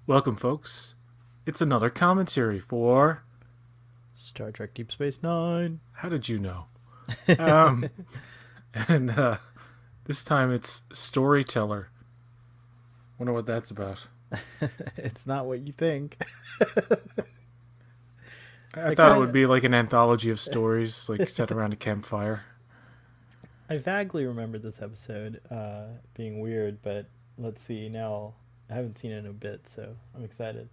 Welcome, folks. It's another commentary for Star Trek Deep Space Nine. How did you know? Um, and this time it's Storyteller. Wonder what that's about. It's not what you think. I thought it would be like an anthology of stories, like set around a campfire. I vaguely remember this episode being weird, but let's see now. I haven't seen it in a bit, so I'm excited.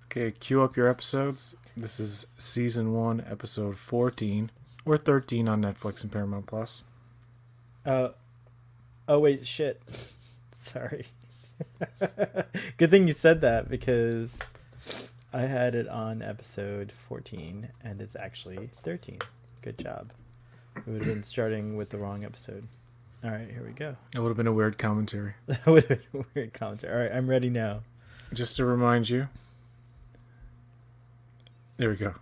Okay, cue up your episodes. This is Season 1, Episode 14, or 13 on Netflix and Paramount+. Plus. Oh wait, shit. Sorry. Good thing you said that, because I had it on Episode 14, and it's actually 13. Good job. We would have been starting with the wrong episode. All right, here we go. It would have been a weird commentary. That would have been a weird commentary. All right, I'm ready now. Just to remind you. There we go.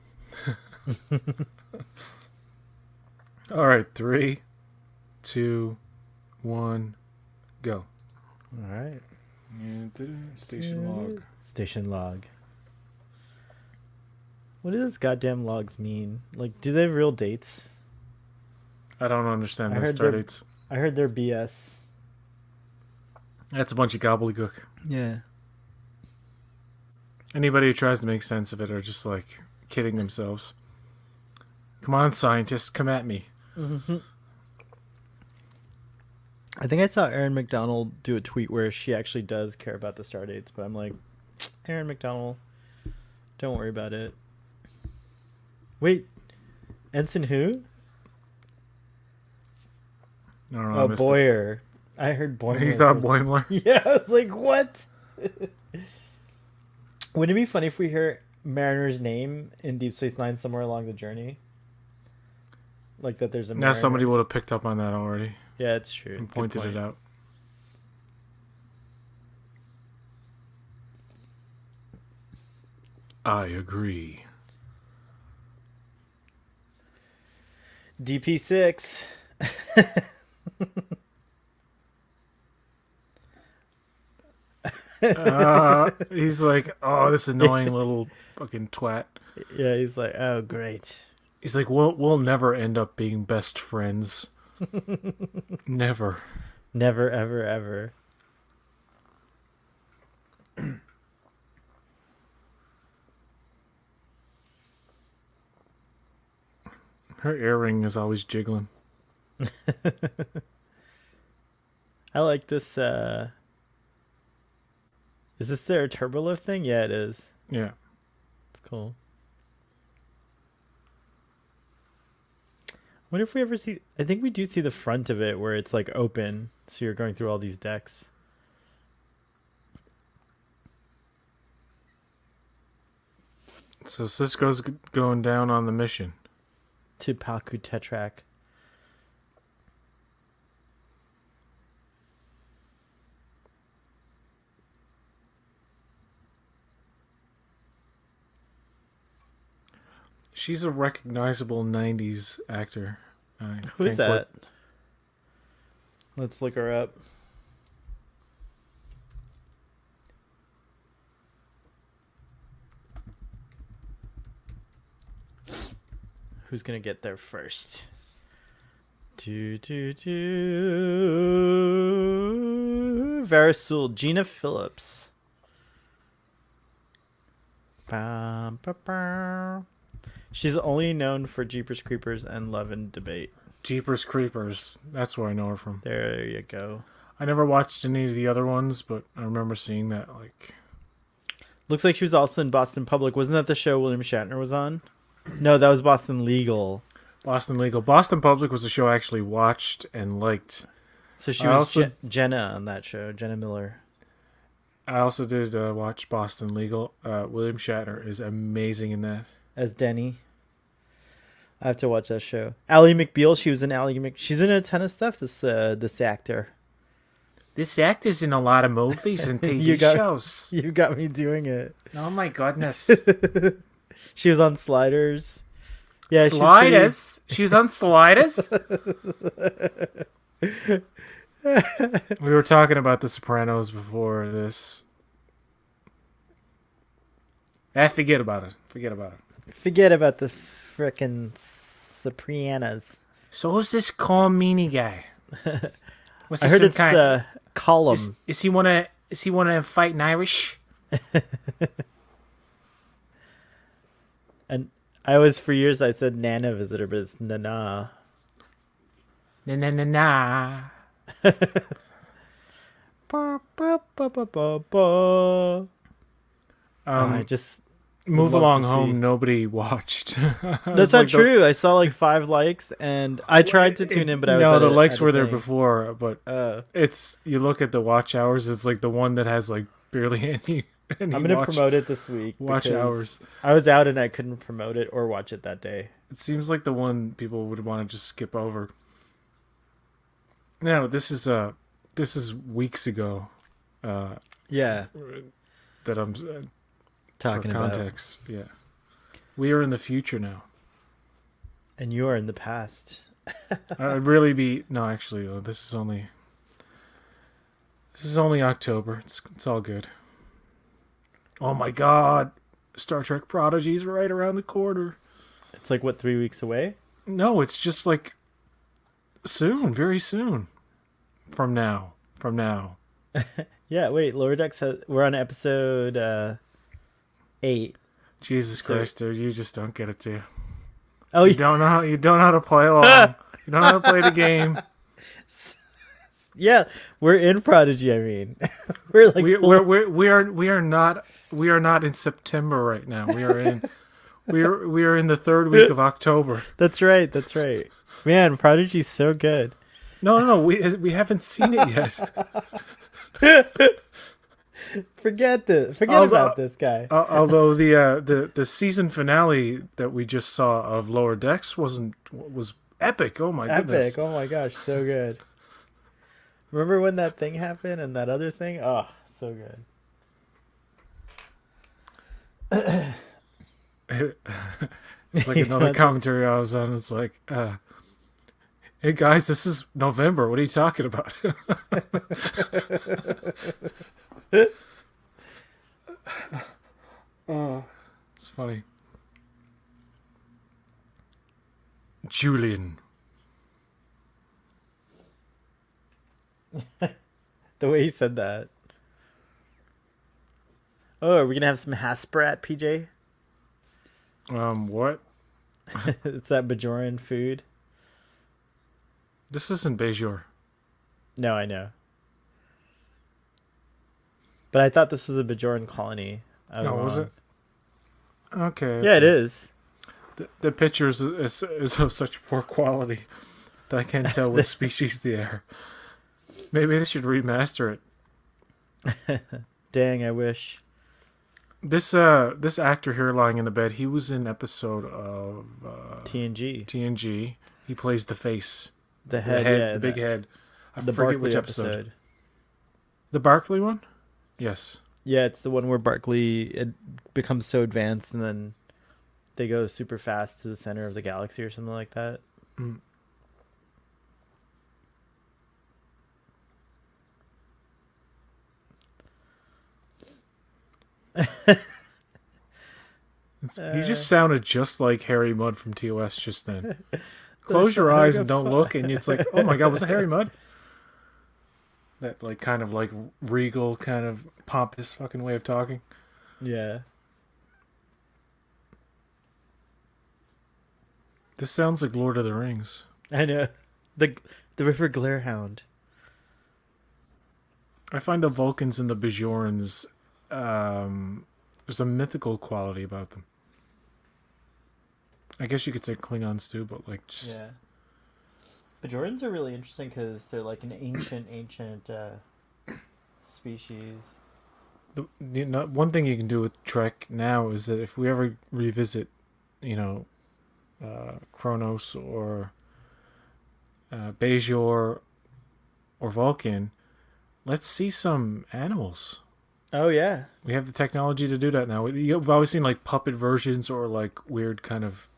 All right, 3, 2, 1, go. All right. Station log. Station log. What do those goddamn logs mean? Like, do they have real dates? I don't understand I those heard start they're- dates. I heard they're BS. That's a bunch of gobbledygook. Yeah. Anybody who tries to make sense of it are just like kidding themselves. Come on, scientists, come at me. Mm-hmm. I think I saw Erin McDonald do a tweet where she actually does care about the star dates, but I'm like, Erin McDonald, don't worry about it. Wait, Ensign who? I don't know, I Oh, missed it. Boyer. I heard Boyer. You thought Boimler? Yeah, I was like, what? Wouldn't it be funny if we hear Mariner's name in Deep Space Nine somewhere along the journey? Like that there's a Now Mariner. somebody would have picked up on that already Yeah, it's true. and Good pointed point. it out. I agree. DP6. He's like, oh, this annoying little fucking twat. Yeah, he's like, oh, great. He's like, we'll never end up being best friends. Never. Never, ever, ever. Her earring is always jiggling. I like this. Is this their turbolift thing? Yeah, it is. Yeah. It's cool. Wonder if we ever see. I think we do see the front of it where it's like open, so you're going through all these decks. So Cisco's going down on the mission. To Palku Tetrak. She's a recognizable 90s actor. Who is Can't quite- that? Let's look her up. Who's gonna get there first? Verisul, Gina Phillips. Bum, ba, ba. She's only known for Jeepers Creepers and Love and Debate. Jeepers Creepers. That's where I know her from. There you go. I never watched any of the other ones, but I remember seeing that. Like, Looks like she was also in Boston Public. Wasn't that the show William Shatner was on? No, that was Boston Legal. Boston Legal. Boston Public was a show I actually watched and liked. So she I was also- Jenna on that show, Jenna Miller. I also did watch Boston Legal. William Shatner is amazing in that. As Denny. I have to watch that show. Ally McBeal, she was in she's in a ton of stuff, this actor. This actor's in a lot of movies and TV You got- shows. You got me doing it. Oh my goodness. She was on Sliders. Yeah, Sliders. She was on Sliders. We were talking about The Sopranos before this. Forget about it. Forget about it. Forget about the frickin' Sopranos. So who's this Calm Meanie guy? What's I this, heard some it's Column. Is he wanna fight in Irish? And I always, for years, I said Nana Visitor, but it's Nana. Na na na na. Ba, ba, ba, ba, ba, ba. I just Move would love Along to Home. see. Nobody watched. That's not true. I saw like 5 likes, and I tried to tune in, but I was no. The at likes a were there thing. before, but it's you look at the watch hours. It's like the one that has like barely any. I'm gonna promote it this week. Watch because hours. I was out and I couldn't promote it or watch it that day. It seems like the one people would want to just skip over. No, this is weeks ago. Yeah, That I'm talking for about. context. Yeah, we are in the future now. And you are in the past. I'd really be no. Actually, this is only October. It's all good. Oh my God, Star Trek Prodigy's right around the corner. It's like what, 3 weeks away? No, it's just like soon, very soon. From now. Yeah. Wait, Lower Decks we're on episode 8. Jesus Christ, dude, you just don't get it, do you? Oh, You don't know how to play along. You don't know how to play the game. yeah. We're in Prodigy. I mean, we're like we are not in September right now. We are in the 3rd week of October. That's right. That's right. Man, Prodigy's so good. No, we haven't seen it yet. Forget about this guy. Although the season finale that we just saw of Lower Decks was epic. Oh my goodness. Epic. Oh my gosh, so good. Remember when that thing happened and that other thing? Oh, so good. It's like another commentary I was on. It's like, hey guys, this is November. What are you talking about? Oh, it's funny. Julian. The way he said that. Oh, are we gonna have some Hasprat, PJ? What? It's that Bajoran food. This isn't Bajor. No, I know. But I thought this was a Bajoran colony. No, was it? Okay. Yeah, it is. The picture is of such poor quality that I can't tell what species they are. Maybe they should remaster it. Dang, I wish. This actor here lying in the bed, he was in episode of TNG. He plays the face. The head, the big head. I the forget Barkley which episode. episode. The Barkley one? Yes. Yeah, it's the one where Barkley it becomes so advanced and then they go super fast to the center of the galaxy or something like that. Mm. He just sounded just like Harry Mudd from TOS just then. Close your eyes and don't look, and it's like, oh my God, was that Harry Mudd? That like kind of like regal, kind of pompous fucking way of talking. Yeah. This sounds like Lord of the Rings. I know. The River Glarehound. I find the Vulcans and the Bajorans, there's a mythical quality about them. I guess you could say Klingons too, but like just... Yeah. Bajorans are really interesting because they're like an ancient species. One thing you can do with Trek now is that if we ever revisit, Kronos or Bajor or Vulcan, let's see some animals. Oh yeah, we have the technology to do that now. We've always seen like puppet versions or like weird kind of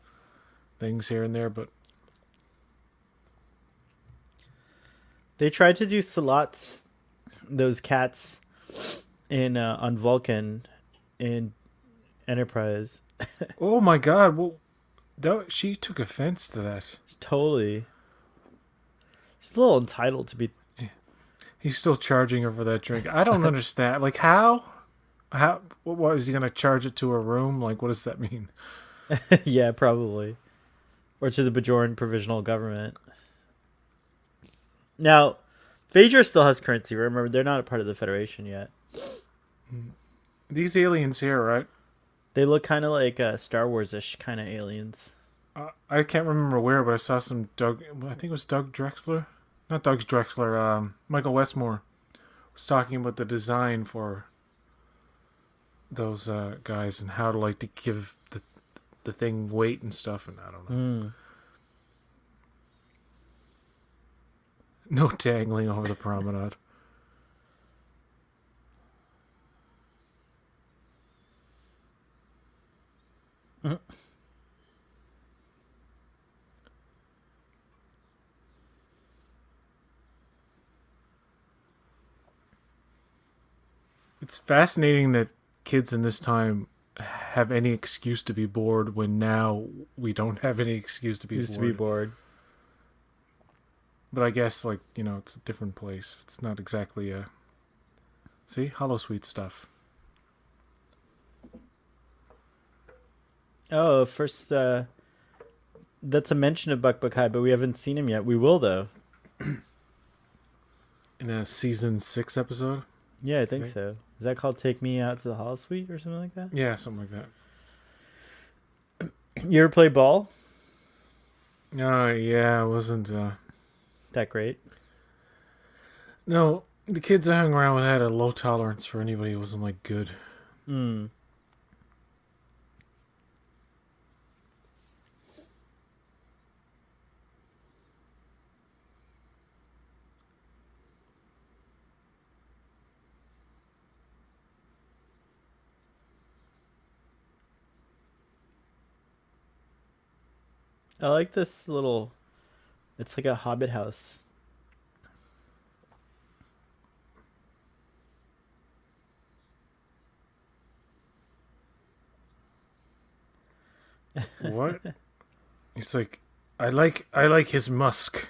things here and there, but they tried to do slots, those cats, in on Vulcan, in Enterprise. Oh my god! Well, she took offense to that. Totally. She's a little entitled to be. He's still charging her for that drink. I don't understand. Like how? What is he gonna charge it to her room? Like what does that mean? Yeah, probably. Or to the Bajoran Provisional Government. Now, Phaedra still has currency. Remember, they're not a part of the Federation yet. These aliens here, right? They look kind of like Star Wars-ish kind of aliens. I can't remember where, but I saw some I think it was Doug Drexler. Not Doug Drexler, Michael Westmore was talking about the design for those guys and how to like to give the thing weight and stuff, and I don't know. No dangling over the promenade. It's fascinating that kids in this time have any excuse to be bored when now we don't have any excuse to be bored. Used to be bored. But I guess, like, you know, it's a different place. It's not exactly a... See? Holosuite stuff. Oh, first, that's a mention of Buck Buckeye, but we haven't seen him yet. We will, though. In a season 6 episode? Yeah, I think so. Is that called Take Me Out to the Holosuite or something like that? Yeah, something like that. You ever play ball? Yeah, it wasn't... That great? No, the kids I hung around with had a low tolerance for anybody who wasn't, like, good. I like this little... It's like a hobbit house. What? He's like, I like his musk.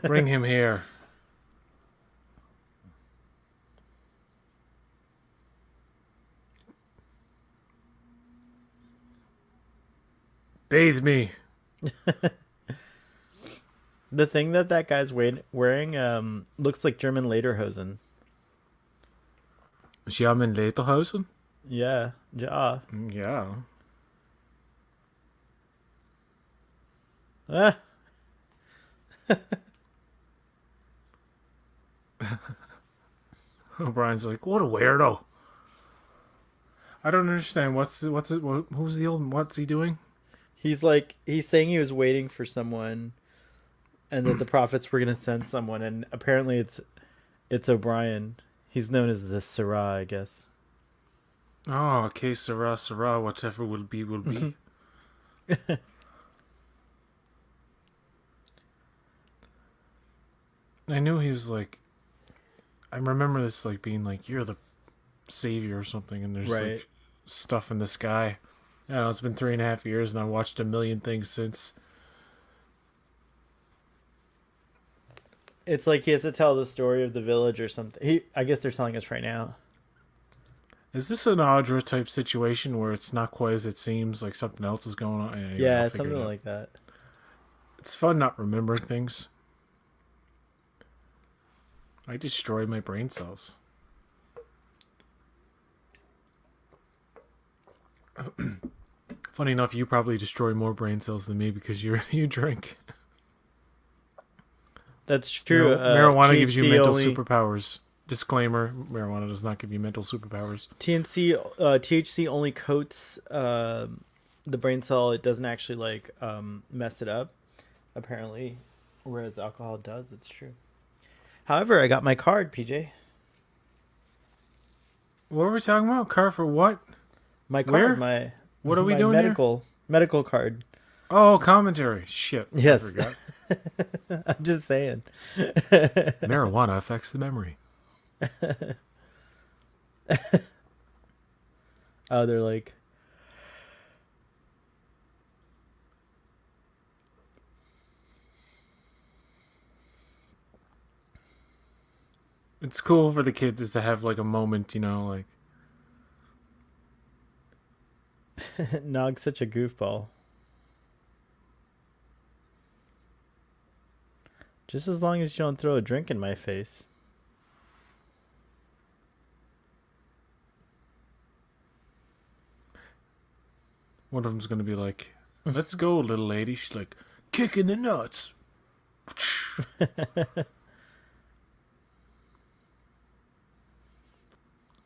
Bring him here. Bathe me. The thing that guy's wearing looks like German lederhosen. German lederhosen? Yeah. Ja. Yeah. Ah. O'Brien's like, what a weirdo. I don't understand. Who's the old? What's he doing? He's saying he was waiting for someone, and that the prophets were gonna send someone, and apparently it's O'Brien. He's known as the Syrah, I guess. Oh, okay, Syrah, whatever will be, will be. I knew he was like, I remember this like being like, you're the savior or something, and there's like stuff in the sky. I don't know, it's been 3.5 years, and I watched a million things since. It's like he has to tell the story of the village or something. I guess they're telling us right now. Is this an Audra type situation where it's not quite as it seems, like something else is going on? Anyway, yeah, something like that. It's fun not remembering things. I destroyed my brain cells. Funny enough, you probably destroy more brain cells than me because you drink. That's true. Marijuana gives you mental superpowers. Disclaimer: marijuana does not give you mental superpowers. THC only coats the brain cell. It doesn't actually mess it up, apparently, whereas alcohol does. It's true. However, I got my card, PJ. What were we talking about? Card for what? My card. Where? What are we doing medical card. Oh, commentary. Shit. Yes. I forgot. I'm just saying. Marijuana affects the memory. Oh, they're like. It's cool for the kids to have like a moment, you know, like Nog's such a goofball. Just as long as you don't throw a drink in my face. one of them's gonna be like, "Let's go, little lady." She's like, "Kicking the nuts."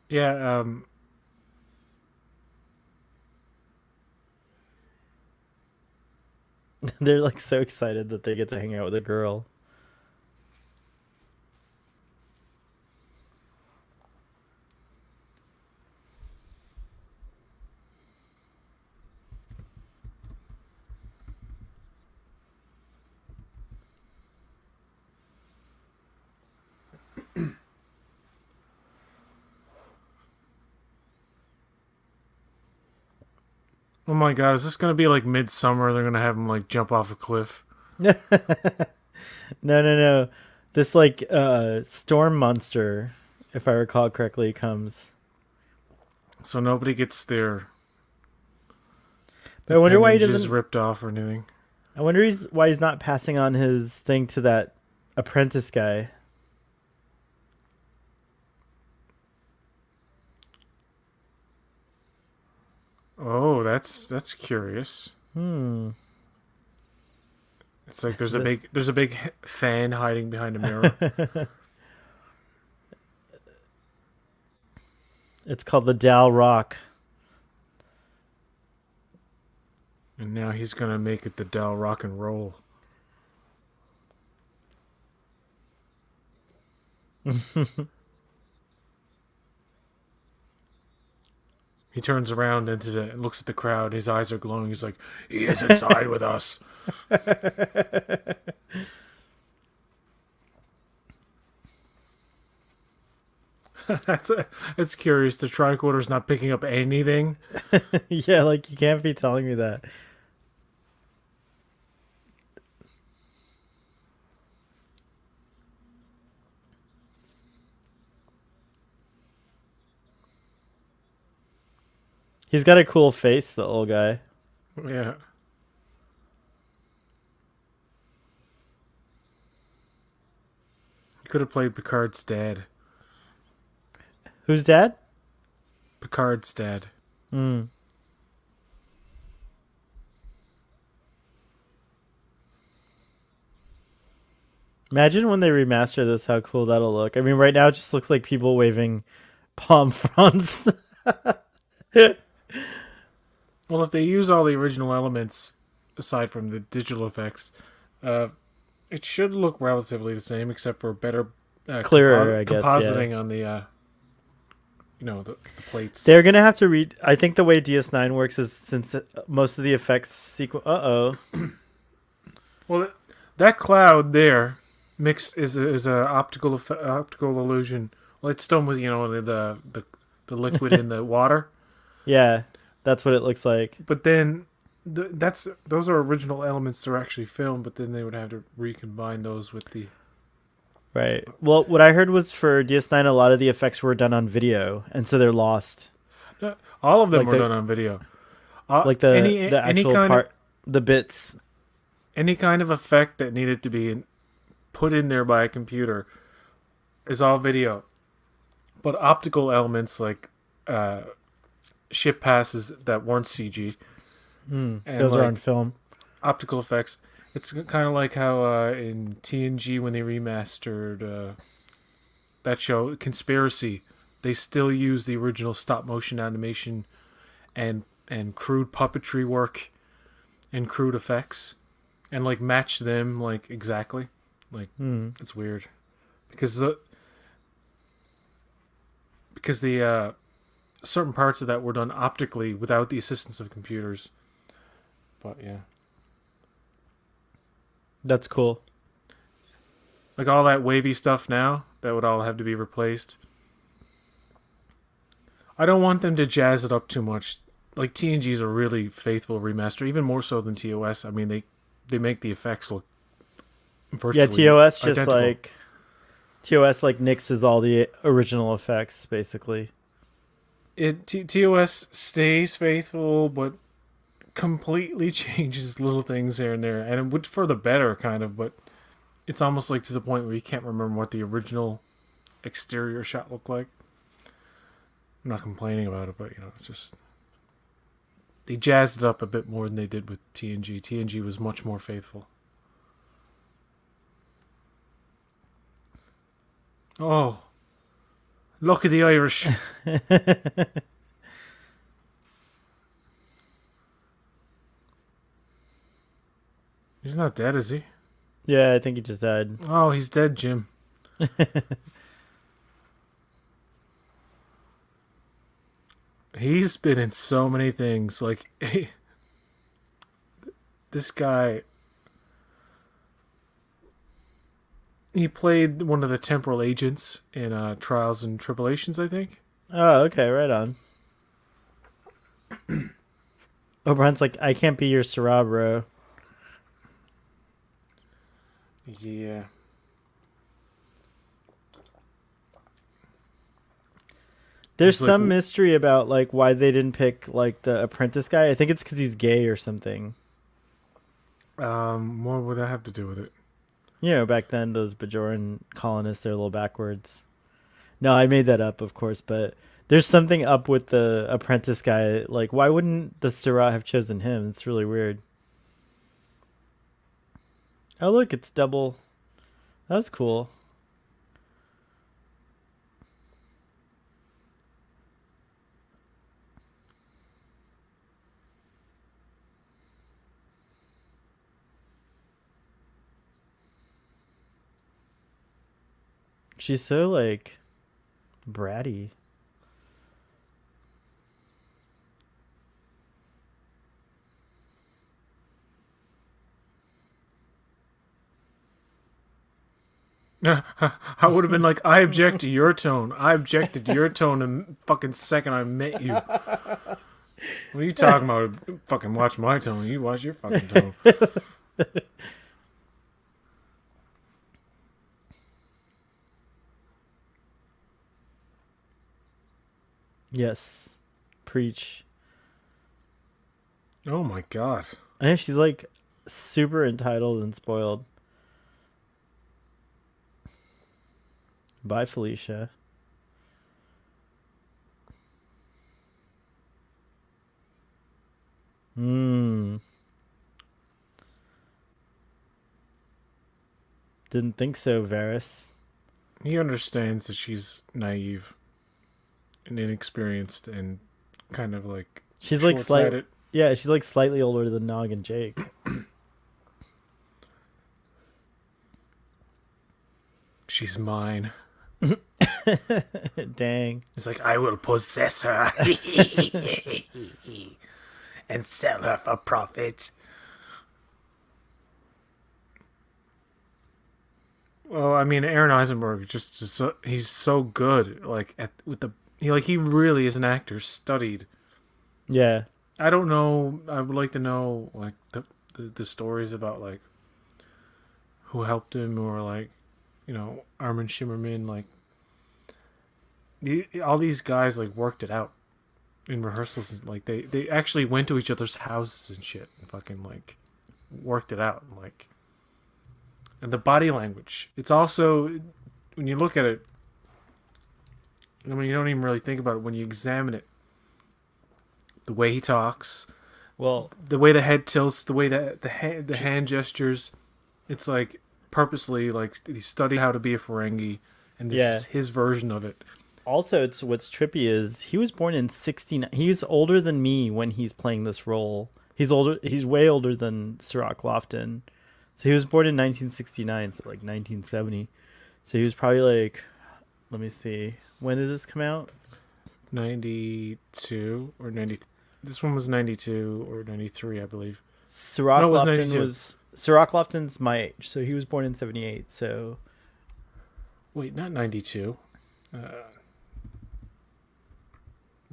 Yeah, They're like so excited that they get to hang out with a girl. oh my god, is this gonna be like midsummer? They're gonna have him like jump off a cliff. No, no. This like storm monster, if I recall correctly, comes. So nobody gets their But I wonder why he appendages doesn't. ripped off or anything. I wonder why he's not passing on his thing to that apprentice guy. Oh, that's curious. It's like there's a big fan hiding behind a mirror. It's called the Dal Rock. And now he's gonna make it the Dell rock and roll. He turns around and looks at the crowd. His eyes are glowing. He's like, "He is inside with us." It's curious. The tricorder's not picking up anything. Yeah, like you can't be telling me that. He's got a cool face, the old guy. Yeah. He could have played Picard's dad. Who's dad? Picard's dad. Hmm. Imagine when they remaster this, how cool that'll look. I mean, right now it just looks like people waving palm fronds. Well, if they use all the original elements, aside from the digital effects, it should look relatively the same, except for better Clearer, I guess, compositing on the, the plates. They're gonna have to read. I think the way DS9 works is since most of the effects sequence. Well, that cloud there mixed is a optical illusion. Well, it's still with the liquid in the water. Yeah, that's what it looks like. But then those are original elements that are actually filmed. But then they would have to recombine those with the. Right. Well, what I heard was for DS9, a lot of the effects were done on video, and so they're lost. All of them Like were done on video. Like the actual part, the bits. Any kind of effect that needed to be put in there by a computer is all video. But optical elements like ship passes that weren't CG. And those are on film. Optical effects. It's kind of like how in TNG when they remastered that show, Conspiracy, they still use the original stop motion animation and crude puppetry work and crude effects and like match them like exactly. Like it's weird because the certain parts of that were done optically without the assistance of computers. But yeah. That's cool. Like all that wavy stuff now, that would all have to be replaced. I don't want them to jazz it up too much. Like TNG's a really faithful remaster, even more so than TOS. I mean, they make the effects look virtually TOS just identical. like TOS like nixes all the original effects basically. TOS stays faithful, but completely changes little things here and there, and it would for the better, kind of. But it's almost like to the point where you can't remember what the original exterior shot looked like. I'm not complaining about it, but it's just they jazzed it up a bit more than they did with TNG. TNG was much more faithful. Oh, look at the Irish. He's not dead, is he? Yeah, I think he just died. Oh, he's dead, Jim. He's been in so many things. Like, this guy... He played one of the temporal agents in Trials and Tribulations, I think. Oh, okay, right on. O'Brien's like, I can't be your Sarah, bro. Yeah. There's some mystery about like why they didn't pick like the apprentice guy. I think it's because he's gay or something. What would that have to do with it? Back then those Bajoran colonists, they're a little backwards. No, I made that up, of course, but there's something up with the apprentice guy. Like, why wouldn't the Surah have chosen him? It's really weird. Oh, look, it's double. That was cool. She's so, like, bratty. I would have been like, I object to your tone. I objected to your tone the fucking second I met you. What are you talking about? Fucking watch my tone. You watch your fucking tone. Yes. Preach. Oh my god. I know she's like super entitled and spoiled. Bye, Felicia. Didn't think so, Varys. He understands that she's naive and inexperienced and kind of like she's like slightly, yeah, she's like slightly older than Nog and Jake. She's mine. Dang. It's like, I will possess her and sell her for profit. Well, I mean, Aaron Eisenberg he's so good. Like he really is an actor, studied. Yeah. I don't know. I would like to know like the stories about like who helped him, or like Armin Shimmerman. Like all these guys like worked it out in rehearsals. And, like they actually went to each other's houses and shit and fucking like worked it out. Like, and the body language. It's also, when you look at it, I mean, you don't even really think about it when you examine it. The way he talks, well, the way the head tilts, the way the hand gestures, it's like purposely like he studied how to be a Ferengi, and this is his version of it. Also, it's what's trippy is he was born in 1969. He's older than me when he's playing this role. He's older. He's way older than Sirach Lofton. So he was born in 1969, so like 1970. So he was probably like, let me see, when did this come out? 92 or 90. This one was 92 or 93, I believe. Sirach Lofton's my age, so he was born in 78. So wait, not 92.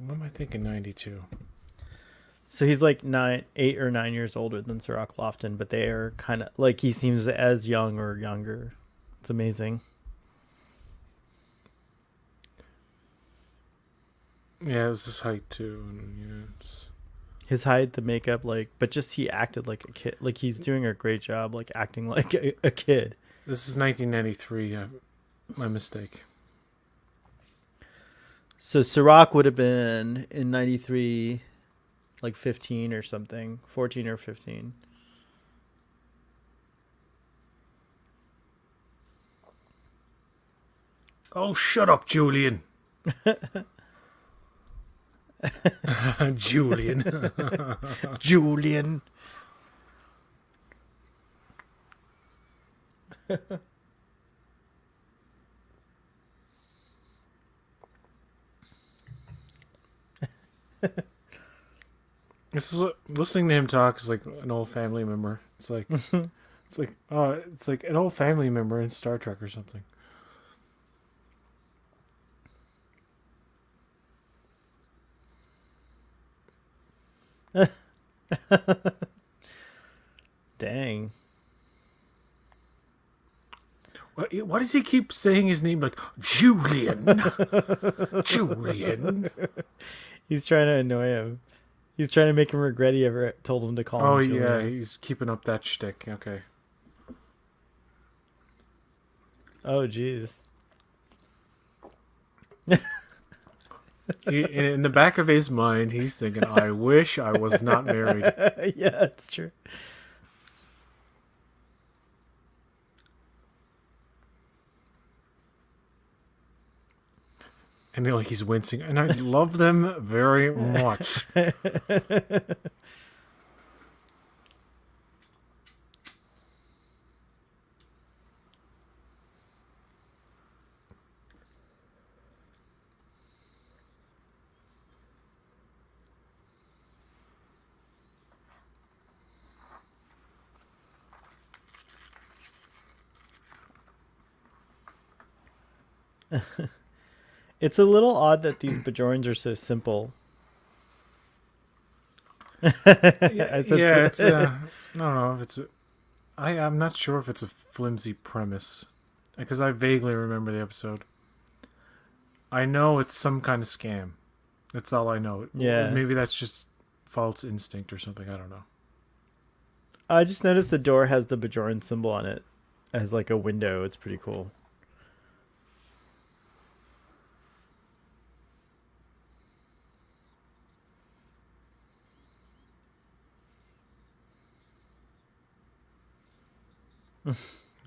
What am I thinking? 92. So he's like 8 or 9 years older than Sirach Lofton, but they are kind of like he seems as young or younger. It's amazing. Yeah, it was his height too, and his height, the makeup, like, but just he acted like a kid. Like he's doing a great job, like acting like a kid. This is 1993. My mistake. So Sirach would have been in 93, like 15 or something, 14 or 15. Oh, shut up, Julian. Julian. Julian. This is listening to him talk is like an old family member. It's like it's like an old family member in Star Trek or something. Dang. Why does he keep saying his name like Julian? Julian. He's trying to annoy him. He's trying to make him regret he ever told him to call him Julian. Yeah, he's keeping up that shtick. Okay. Oh, jeez. In the back of his mind, he's thinking, I wish I was not married. Yeah, that's true. And he's wincing. And I love them very much. It's a little odd that these Bajorans are so simple. It's I don't know if it's I'm not sure if it's a flimsy premise because I vaguely remember the episode. I know it's some kind of scam. That's all I know. Yeah. Maybe that's just false instinct or something. I don't know. I just noticed the door has the Bajoran symbol on it as like a window. It's pretty cool.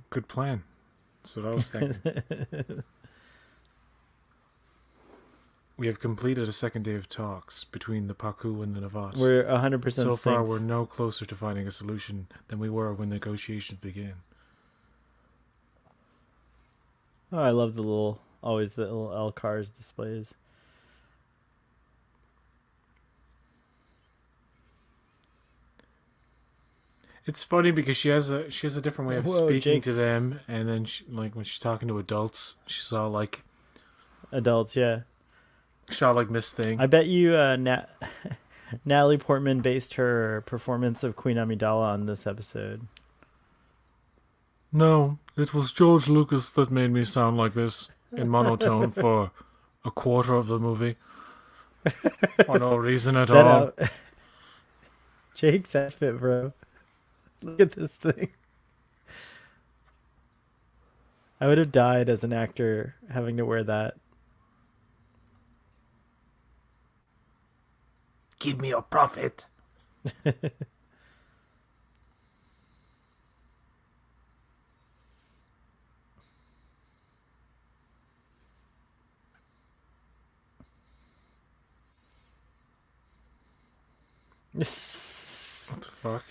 Good plan. That's what I was thinking. We have completed a second day of talks between the Paku and the Navas. We're 100% So far, synced. we're no closer to finding a solution than we were when negotiations began. Oh, I love the little L cars displays. It's funny because she has a different way of speaking Jake's... to them, and then like when she's talking to adults, she's all like adults, yeah. She's all like Miss Thing. I bet you Natalie Portman based her performance of Queen Amidala on this episode. No, it was George Lucas that made me sound like this in monotone for a quarter of the movie. For no reason at all. Jake's outfit, bro. Look at this thing. I would have died as an actor having to wear that. Give me your profit. What the fuck?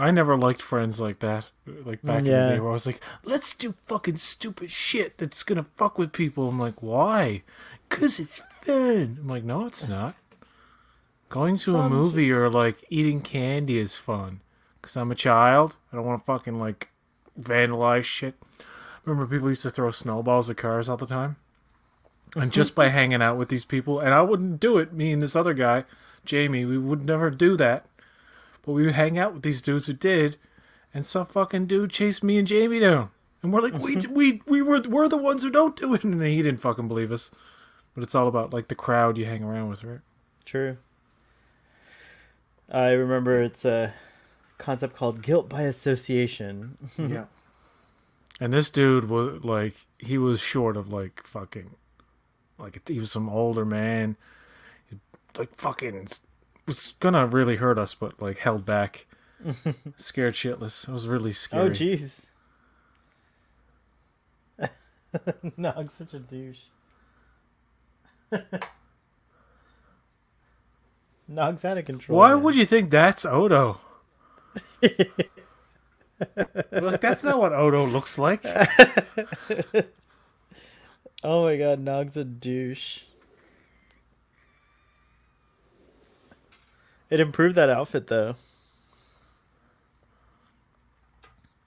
I never liked Friends like that. Like back in the day where I was like, let's do fucking stupid shit that's gonna fuck with people. I'm like, why? 'Cause it's fun. I'm like, no, it's not. Going to a movie or like eating candy is fun. because I'm a child. I don't want to fucking, like, vandalize shit. Remember people used to throw snowballs at cars all the time? And just by hanging out with these people, and I wouldn't do it, me and this other guy, Jamie, we would never do that. But we would hang out with these dudes who did, and some fucking dude chased me and Jamie down. And we're like, we're the ones who don't do it. And he didn't fucking believe us. But it's all about, like, the crowd you hang around with, right? True. I remember it's a concept called guilt by association. Yeah. And this dude was, like, he was short of, like, fucking, like, he was some older man. Like, fucking was gonna really hurt us, but, like, held back. Scared shitless. It was really scary. Oh, jeez. Nog's such a douche. Nog's out of control. Why would you think that's Odo? Like, that's not what Odo looks like. Oh my god, Nog's a douche. It improved that outfit, though.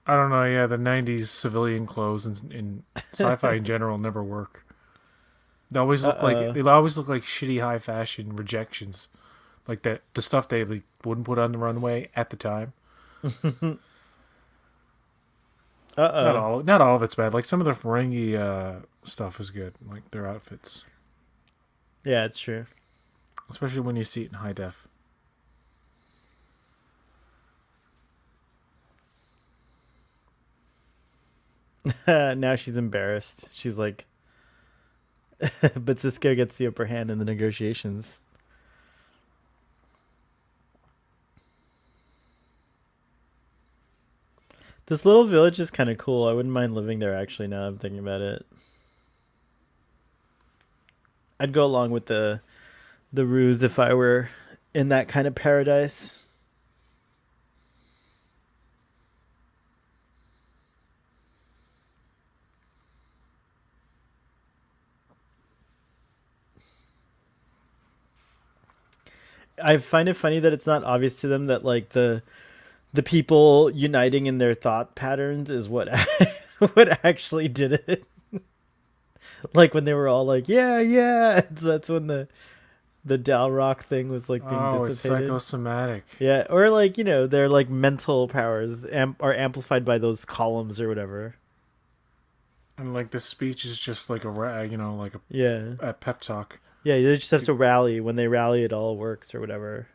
I don't know, yeah, the 90s civilian clothes in sci-fi in general never work. They always look like shitty high fashion rejections. Like that, the stuff they like, wouldn't put on the runway at the time. Not all of it's bad. Like some of the Ferengi stuff is good. Like their outfits. Yeah, it's true. Especially when you see it in high def. Now she's embarrassed. She's like, but Sisko gets the upper hand in the negotiations. This little village is kind of cool. I wouldn't mind living there, actually, now I'm thinking about it. I'd go along with the ruse if I were in that kind of paradise. I find it funny that it's not obvious to them that like the people uniting in their thought patterns is what what actually did it. Like when they were all like, yeah, that's when the Dalrock thing was like being dissipated. It's psychosomatic. Yeah, or like, you know, their like mental powers are amplified by those columns or whatever. And like the speech is just like a pep talk. Yeah, they just have to rally. When they rally, it all works or whatever.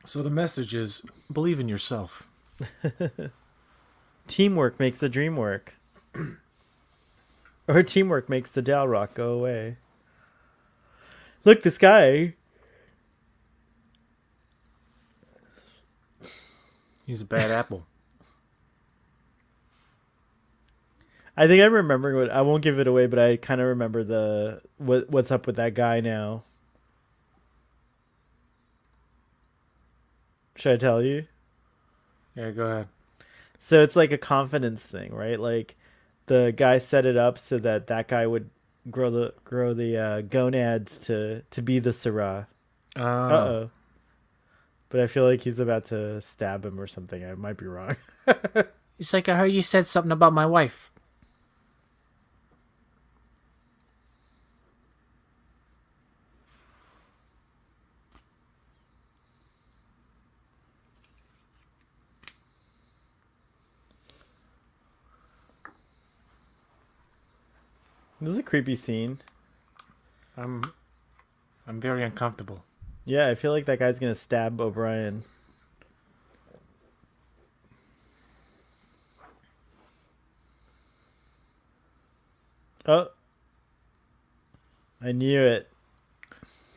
So the message is, believe in yourself. Teamwork makes the dream work. Or teamwork makes the Dalrock go away. Look, this guy. He's a bad apple. I think I'm remembering what I won't give it away, but I kind of remember what's up with that guy now. Should I tell you? Yeah, go ahead. So it's like a confidence thing, right? Like the guy set it up so that guy would grow the gonads to be the Syrah. Uh-oh. But I feel like he's about to stab him or something. I might be wrong. He's like, I heard you said something about my wife. This is a creepy scene. I'm very uncomfortable. Yeah, I feel like that guy's gonna stab O'Brien. Oh. I knew it.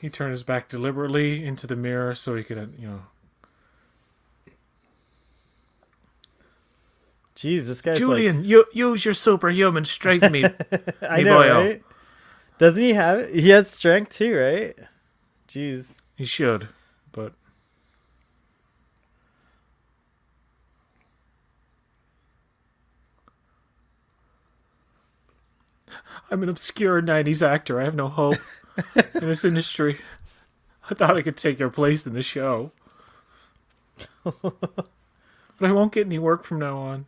He turned his back deliberately into the mirror so he could, Jeez, this guy's Julian, you use your superhuman strength, me. I know, right? Doesn't he have it? He has strength too, right? Jeez. He should, but... I'm an obscure 90s actor. I have no hope in this industry. I thought I could take your place in the show. But I won't get any work from now on.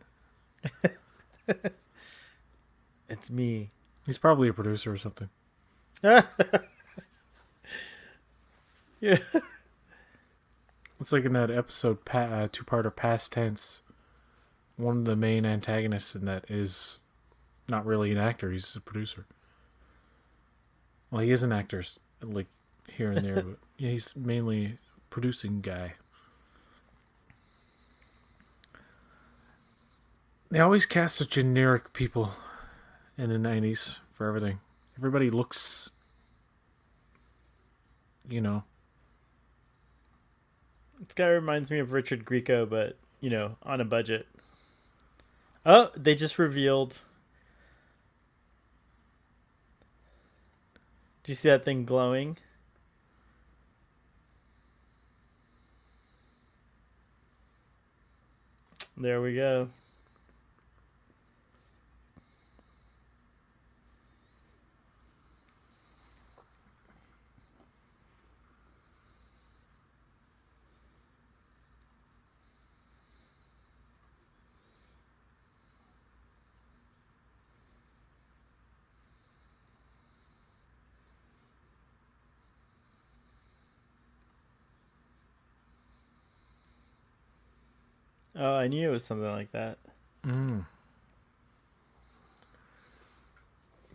It's me. He's probably a producer or something. Yeah. It's like in that episode, two-parter Past Tense. One of the main antagonists in that is not really an actor. He's a producer. Well, he is an actor, like here and there, but yeah, he's mainly a producing guy. They always cast such generic people in the 90s for everything. Everybody looks, you know. This guy reminds me of Richard Grieco, but, you know, on a budget. Oh, they just revealed. Do you see that thing glowing? There we go. Oh, I knew it was something like that.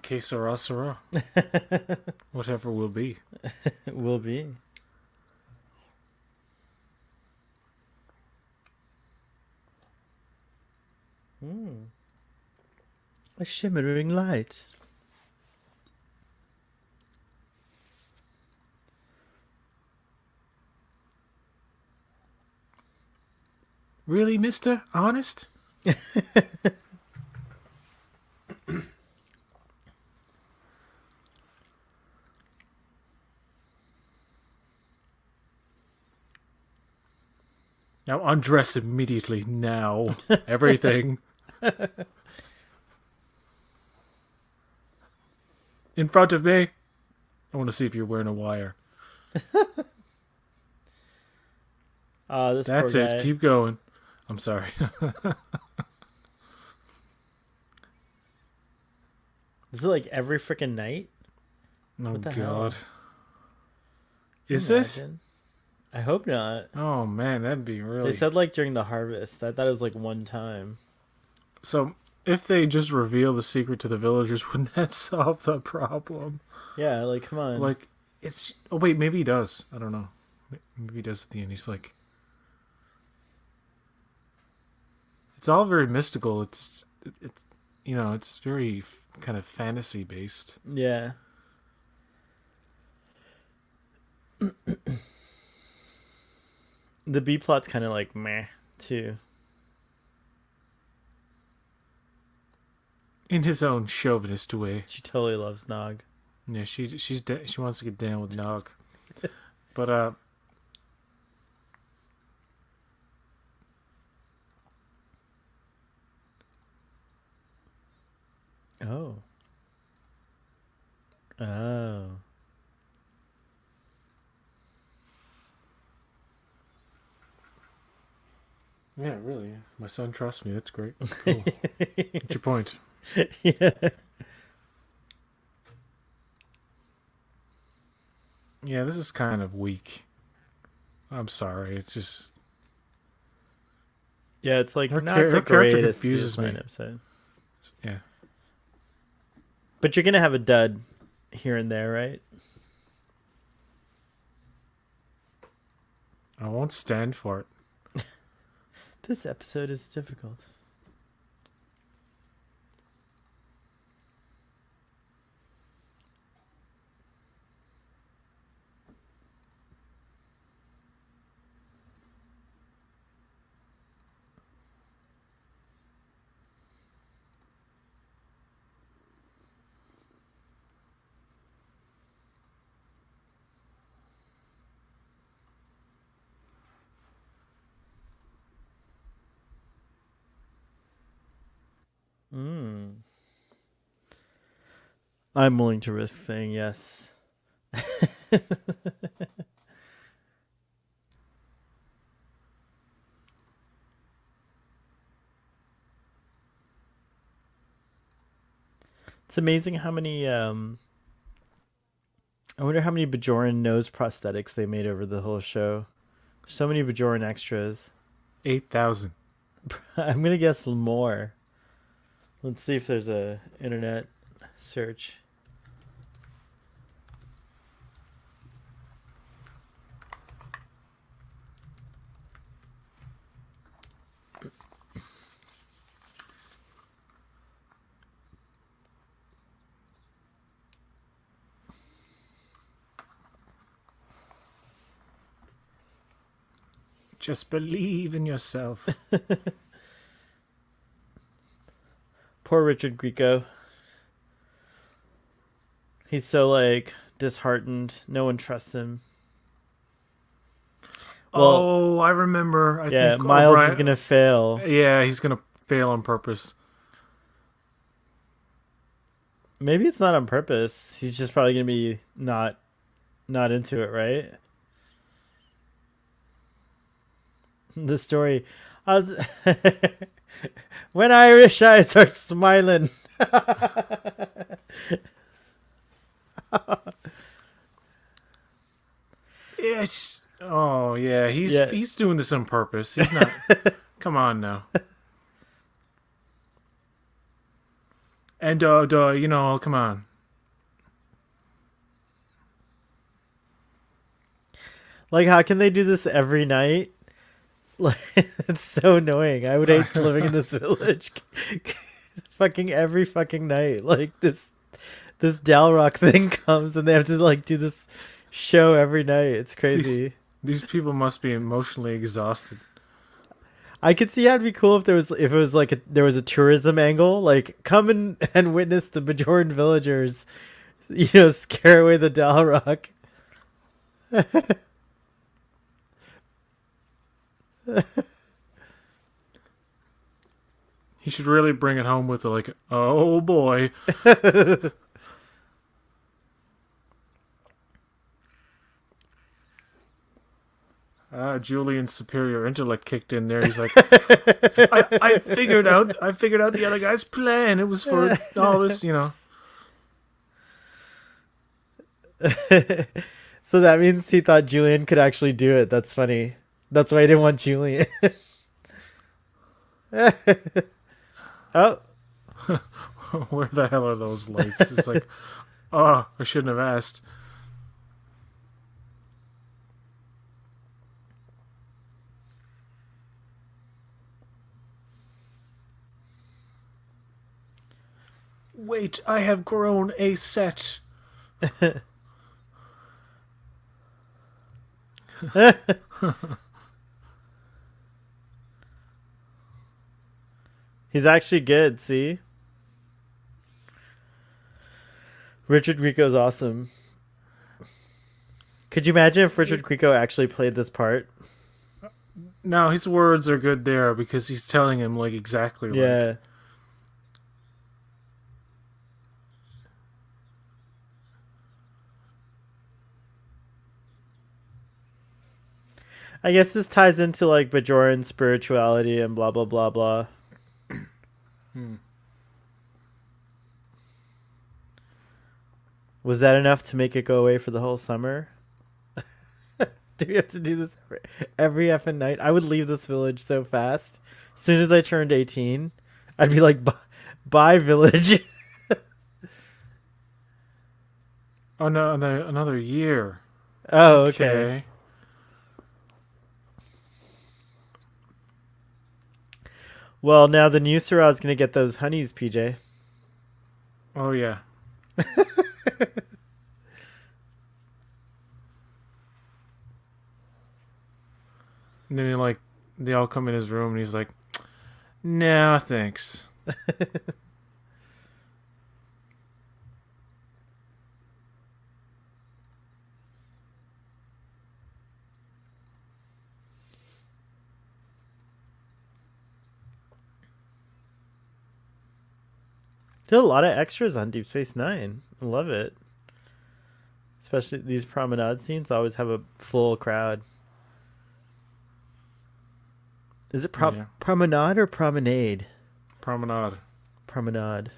Que sera, sera. Whatever will be. Will be. A shimmering light. Really, mister? Honest? Now undress immediately. Now. Everything. In front of me. I want to see if you're wearing a wire. This That's poor it. guy. Keep going. I'm sorry. Is it like every freaking night? Oh, What the God. hell? Is Can you it? imagine? I hope not. Oh, man. That'd be really... They said like during the harvest. I thought it was like one time. So, if they just reveal the secret to the villagers, wouldn't that solve the problem? Yeah, like come on. Like, it's... Oh, wait. Maybe he does. I don't know. Maybe he does at the end. He's like... It's all very mystical. It's you know, it's very kind of fantasy based. Yeah. The B plot's kind of like meh too. In his own chauvinist way. She totally loves Nog. Yeah, she wants to get down with Nog. But Oh. Oh. yeah, really. My son trusts me. That's great. Cool. What's your point? Yeah. Yeah, this is kind of weak. I'm sorry. It's just Yeah, it's like her not character the greatest confuses me. DS9 episode. Yeah. But you're gonna have a dud here and there, right? I won't stand for it. This episode is difficult. I'm willing to risk saying yes. It's amazing how many. I wonder how many Bajoran nose prosthetics they made over the whole show. So many Bajoran extras. 8,000. I'm gonna guess more. Let's see if there's a internet search. Just believe in yourself. Poor Richard Grieco. He's so like disheartened. No one trusts him. Well, I remember. I think Miles is gonna fail. Yeah, he's gonna fail on purpose. Maybe it's not on purpose. He's just probably gonna be not into it, right? The story. When Irish eyes are smiling. Yes. Oh yeah, he's doing this on purpose. He's not. Come on now. And come on. Like, how can they do this every night? Like, it's so annoying. I would hate living in this village. Fucking every fucking night. Like, this Dalrock thing comes and they have to like do this show every night. It's crazy. These people must be emotionally exhausted. I could see how it'd be cool if there was a tourism angle, like come and witness the Bajoran villagers, scare away the Dalrock. He should really bring it home with oh boy. Julian's superior intellect kicked in there. He's like, I figured out the other guy's plan. It was for all this, So that means he thought Julian could actually do it. That's funny. That's why he didn't want Julian. Oh. Where the hell are those lights? It's like, oh, I shouldn't have asked. Wait, I have grown a set. He's actually good, see? Richard Grieco's awesome. Could you imagine if Richard Grieco actually played this part? No, his words are good there because he's telling him exactly yeah. I guess this ties into Bajoran spirituality and blah blah blah blah. Was that enough to make it go away for the whole summer? Do we have to do this every effing night? I would leave this village so fast. As soon as I turned 18, I'd be like, bye village. Oh no, another year. Oh, okay. Well, now the new Syrah's going to get those honeys, PJ. Oh, yeah. And then they all come in his room and he's like, nah, thanks. There's a lot of extras on Deep Space Nine. I love it. Especially these promenade scenes always have a full crowd. Is it promenade or promenade? Promenade. Promenade.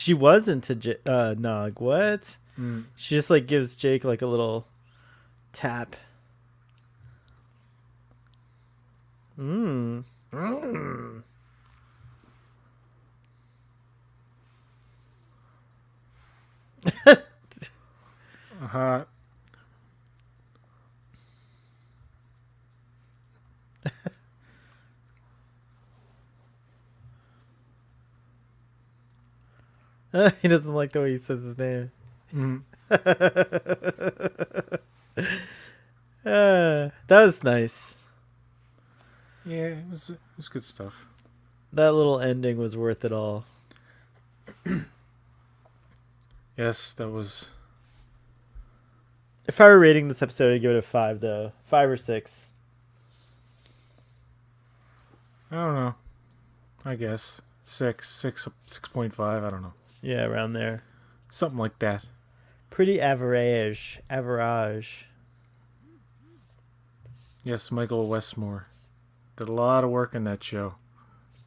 She was into Nog. What? Mm. She just like gives Jake like a little tap. Mmm. Mmm. Uh-huh. He doesn't like the way he says his name. Mm. That was nice. Yeah, it was good stuff. That little ending was worth it all. Yes, that was. If I were rating this episode, I'd give it a 5, though. 5 or 6. I don't know. I guess 6.5. I don't know. Yeah, around there. Something like that. Pretty average. Average. Yes, Michael Westmore did a lot of work in that show.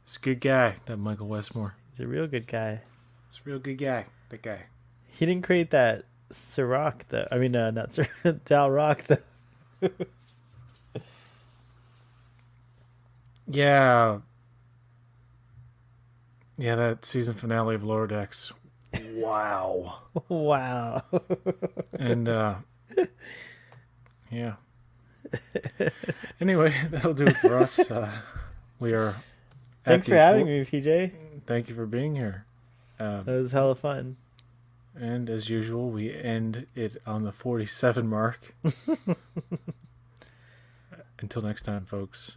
He's a good guy, that Michael Westmore. He's a real good guy. He's a real good guy. That guy. He didn't create that Ciroc, though. I mean, not Ciroc, Dalrock, though. Yeah. Yeah, that season finale of Lower Decks. Wow. Wow. And, yeah. Anyway, that'll do it for us. We are. Thanks for having me, PJ. Thank you for being here. That was hella fun. And as usual, we end it on the 47 mark. Until next time, folks.